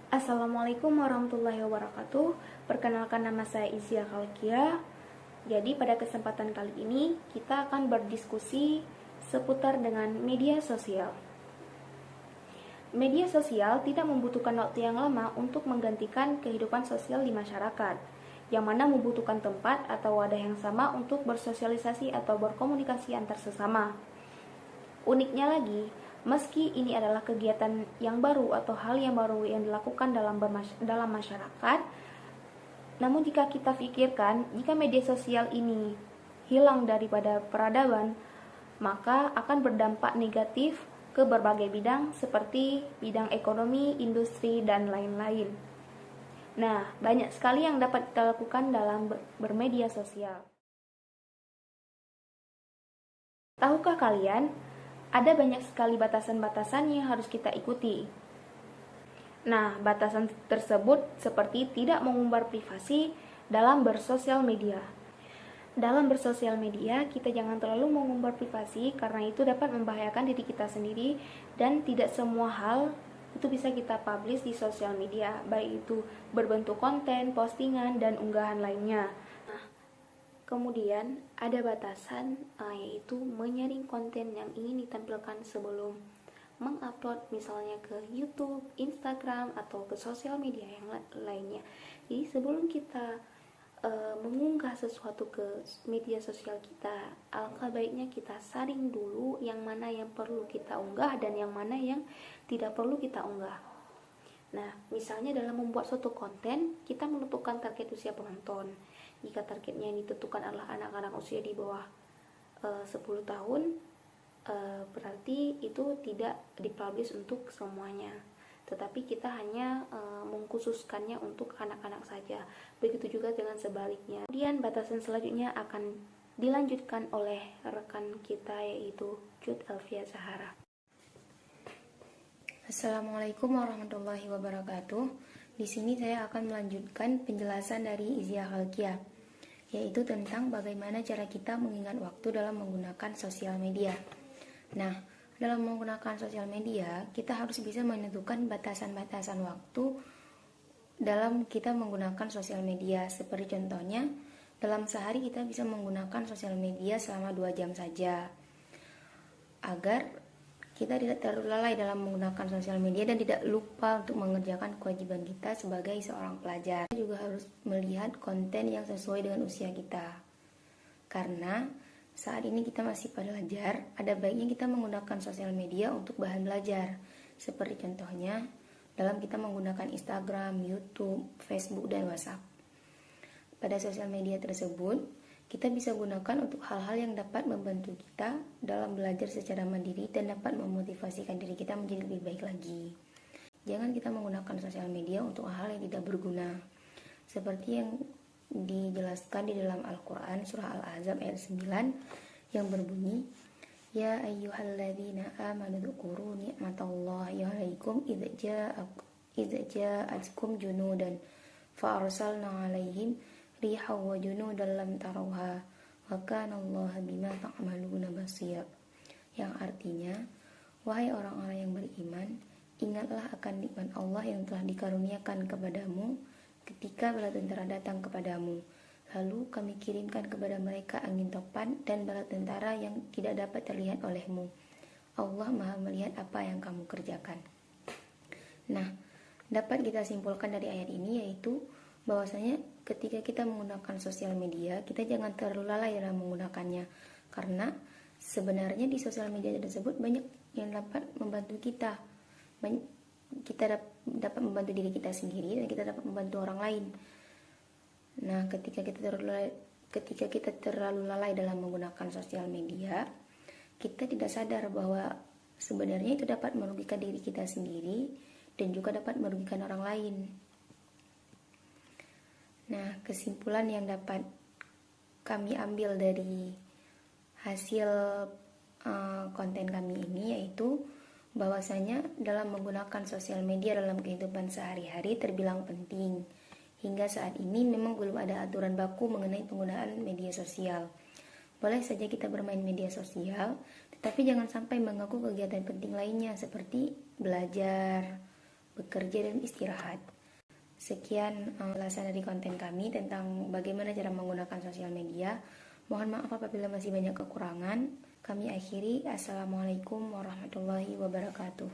Assalamualaikum warahmatullahi wabarakatuh. Perkenalkan, nama saya Izia Khalkia. Jadi pada kesempatan kali ini kita akan berdiskusi seputar dengan media sosial. Media sosial tidak membutuhkan waktu yang lama untuk menggantikan kehidupan sosial di masyarakat, yang mana membutuhkan tempat atau wadah yang sama untuk bersosialisasi atau berkomunikasi antar sesama. Uniknya lagi, meski ini adalah kegiatan yang baru atau hal yang baru yang dilakukan dalam masyarakat, namun jika kita pikirkan, jika media sosial ini hilang daripada peradaban, maka akan berdampak negatif ke berbagai bidang seperti bidang ekonomi, industri, dan lain-lain. Nah, banyak sekali yang dapat kita lakukan dalam bermedia sosial. Tahukah kalian, ada banyak sekali batasan-batasan yang harus kita ikuti. Nah, batasan tersebut seperti tidak mengumbar privasi dalam bersosial media. Dalam bersosial media, kita jangan terlalu mengumbar privasi karena itu dapat membahayakan diri kita sendiri dan tidak semua hal itu bisa kita publish di sosial media, baik itu berbentuk konten, postingan, dan unggahan lainnya. Nah, kemudian ada batasan yaitu menyaring konten yang ingin ditampilkan sebelum mengupload misalnya ke YouTube, Instagram, atau ke sosial media yang lainnya. Jadi sebelum kita mengunggah sesuatu ke media sosial kita, alangkah baiknya kita saring dulu yang mana yang perlu kita unggah dan yang mana yang tidak perlu kita unggah. Nah, misalnya dalam membuat suatu konten, kita menentukan target usia penonton. Jika targetnya yang ditentukan adalah anak-anak usia di bawah 10 tahun, berarti itu tidak dipublish untuk semuanya, tetapi kita hanya mengkhususkannya untuk anak-anak saja. Begitu juga dengan sebaliknya. Kemudian batasan selanjutnya akan dilanjutkan oleh rekan kita, yaitu Jud Elvia Zahara. Assalamualaikum warahmatullahi wabarakatuh. Di sini saya akan melanjutkan penjelasan dari Izia Khalkia, yaitu tentang bagaimana cara kita mengingat waktu dalam menggunakan sosial media. Nah, dalam menggunakan sosial media, kita harus bisa menentukan batasan-batasan waktu dalam kita menggunakan sosial media. Seperti contohnya, dalam sehari kita bisa menggunakan sosial media selama 2 jam saja, agar kita tidak terlalu lalai dalam menggunakan sosial media dan tidak lupa untuk mengerjakan kewajiban kita sebagai seorang pelajar. Kita juga harus melihat konten yang sesuai dengan usia kita, karena saat ini kita masih pelajar, ada baiknya kita menggunakan sosial media untuk bahan belajar. Seperti contohnya, dalam kita menggunakan Instagram, YouTube, Facebook, dan WhatsApp. Pada sosial media tersebut, kita bisa gunakan untuk hal-hal yang dapat membantu kita dalam belajar secara mandiri dan dapat memotivasikan diri kita menjadi lebih baik lagi. Jangan kita menggunakan sosial media untuk hal yang tidak berguna. Seperti yang dijelaskan di dalam Al-Quran surah Al-Ahzab ayat 9 yang berbunyi, Ya ayyuhalladzina amanu dzkuru ni'matallahi 'alaikum idza ja'atkum junudan fa arsalna 'alaihim rihan wa junudan lam tarawha wa kana Allaha bima ta'maluna basir. Yang artinya, wahai orang-orang yang beriman, ingatlah akan nikmat Allah yang telah dikaruniakan kepadamu ketika bala tentara datang kepadamu, lalu kami kirimkan kepada mereka angin topan dan bala tentara yang tidak dapat terlihat olehmu. Allah Maha melihat apa yang kamu kerjakan. Nah, dapat kita simpulkan dari ayat ini yaitu bahwasanya ketika kita menggunakan sosial media, kita jangan terlalu lalai dalam menggunakannya, karena sebenarnya di sosial media tersebut banyak yang dapat membantu kita. Kita dapat membantu diri kita sendiri dan kita dapat membantu orang lain. Nah, ketika kita terlalu lalai dalam menggunakan sosial media, kita tidak sadar bahwa sebenarnya itu dapat merugikan diri kita sendiri dan juga dapat merugikan orang lain. Nah, kesimpulan yang dapat kami ambil dari hasil konten kami ini yaitu bahwasanya dalam menggunakan sosial media dalam kehidupan sehari-hari terbilang penting. Hingga saat ini memang belum ada aturan baku mengenai penggunaan media sosial. Boleh saja kita bermain media sosial, Tapi jangan sampai mengganggu kegiatan penting lainnya seperti belajar, bekerja, dan istirahat. Sekian ulasan dari konten kami tentang bagaimana cara menggunakan sosial media. Mohon maaf apabila masih banyak kekurangan. Kami akhiri. Assalamualaikum warahmatullahi wabarakatuh.